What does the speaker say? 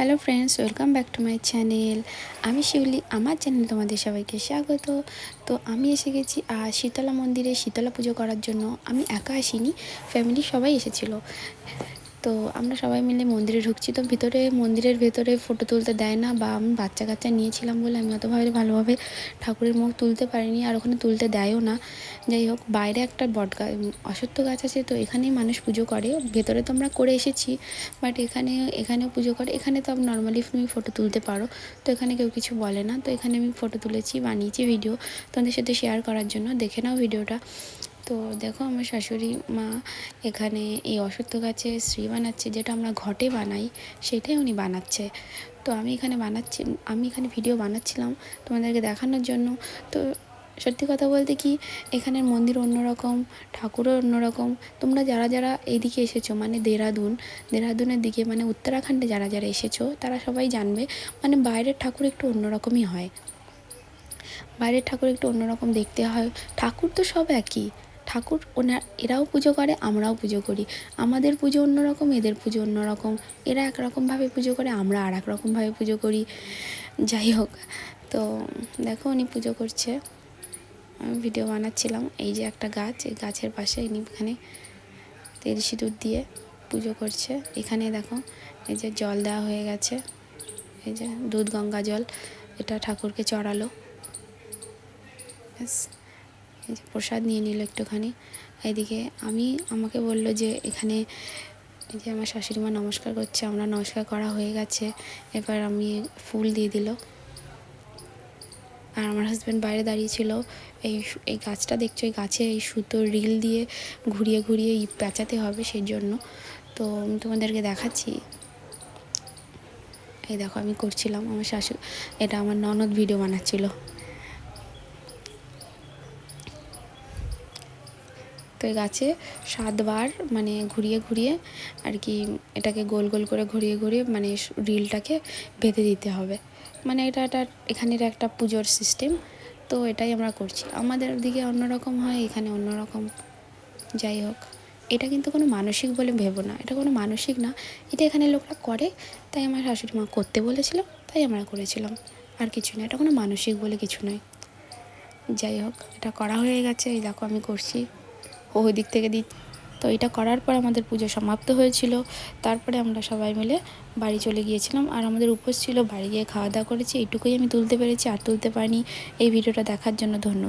Hello friends, welcome back to my channel. আমি শিউলি, আমার channel তোমাদের সবাইকে স্বাগত। তো আমি এসে গেছি শীতলা মন্দিরে শীতলা পুজো করার জন্য। আমি একা আসিনি, ফ্যামিলি সবাই এসেছিলো। তো আমরা সবাই মিলে মন্দিরে ঢুকছি। তো মন্দিরের ভেতরে ফটো তুলতে দেয় না, বা আমি বাচ্চা কাচ্চা নিয়েছিলাম বলে আমি অতভাবে ভালোভাবে ঠাকুরের মুখ তুলতে পারিনি, আর ওখানে তুলতে দেয়ও না। যাই হোক, বাইরে একটা অশ্বত্থ গাছ আছে, তো এখানেই মানুষ পুজো করে। ভেতরে তো আমরা করে এসেছি, বাট এখানেও পুজো করে। এখানে তো নর্মালি তুমি ফটো তুলতে পারো, তো এখানে কেউ কিছু বলে না। তো এখানে আমি ফটো তুলেছি, বানিয়েছি ভিডিও তোমাদের সাথে শেয়ার করার জন্য। দেখে নাও ভিডিওটা। তো দেখো, আমার শাশুড়ি মা এখানে এই অশ্বত্থ গাছে শ্রী বানাচ্ছে, যেটা আমরা ঘটে বানাই, সেটাই উনি বানাচ্ছে। তো আমি এখানে ভিডিও বানাচ্ছিলাম তোমাদেরকে দেখানোর জন্য। তো সত্যি কথা বলতে কি, এখানের মন্দির অন্যরকম, ঠাকুরও অন্যরকম। তোমরা যারা যারা এইদিকে এসেছো, মানে দেরাদুনের দিকে, মানে উত্তরাখণ্ডে যারা যারা এসেছো, তারা সবাই জানবে, মানে বাইরের ঠাকুর একটু অন্যরকমই হয়। বাইরের ঠাকুর একটু অন্যরকম দেখতে হয়। ঠাকুর তো সব একই ঠাকুর, এরাও পুজো করে, আমরাও পুজো করি। আমাদের পুজো অন্যরকম, এদের পুজো অন্যরকম। এরা একরকমভাবে পুজো করে, আমরা আর একরকমভাবে পুজো করি। যাই হোক, তো দেখো উনি পুজো করছে, আমি ভিডিও বানাচ্ছিলাম। এই যে একটা গাছ, এই গাছের পাশে ইনি এখানে তেল সিঁদুর দিয়ে পুজো করছে। এখানে দেখো, এই যে জল দেওয়া হয়ে গেছে, এই যে দুধ গঙ্গা জল, এটা ঠাকুরকে চড়ালো। ব্যাস, এই যে প্রসাদ নিয়ে নিল একটুখানি। এইদিকে আমাকে বললো যে এখানে, এই যে আমার শাশুড়ি মা নমস্কার করছে, আমরা নমস্কার করা হয়ে গেছে। এবার আমি ফুল দিয়ে দিল, আর আমার হাজব্যান্ড বাইরে দাঁড়িয়েছিল। এই গাছটা দেখছো, এই গাছে এই সুতোর রিল দিয়ে ঘুরিয়ে ঘুরিয়ে পেঁচাতে হবে, সেই জন্য। তো আমি তোমাদেরকে দেখাচ্ছি। এই দেখো, আমি করছিলাম, আমার এটা আমার ননদ ভিডিও বানাচ্ছিল। তো এই গাছে 7 বার মানে ঘুরিয়ে ঘুরিয়ে আর কি, এটাকে গোল গোল করে ঘুরিয়ে ঘুরিয়ে মানে রিলটাকে বেঁধে দিতে হবে। মানে এটা এখানের একটা পুজোর সিস্টেম। তো এটাই আমরা করছি। আমাদের দিকে অন্যরকম হয়, এখানে অন্যরকম। যাই হোক, এটা কিন্তু কোনো মানসিক বলে ভেবো না, এটা কোনো মানসিক না। এটা এখানে লোকরা করে, তাই আমার শাশুড়ি মা করতে বলেছিল, তাই আমরা করেছিলাম। আর কিছু না, এটা কোনো মানসিক বলে কিছু নয়। যাই হোক, এটা করা হয়ে গেছে। এই দেখো আমি করছি, ওই দিক থেকে তো এটা করার পর আমাদের পুজো সমাপ্ত হয়েছিল। তারপরে আমরা সবাই মিলে বাড়ি চলে গিয়েছিলাম, আর আমাদের উপোস ছিল। বাড়ি গিয়ে খাওয়া দাওয়া করেছি। এইটুকুই আমি তুলতে পেরেছি, আর তুলতে পারিনি। এই ভিডিওটা দেখার জন্য ধন্যবাদ।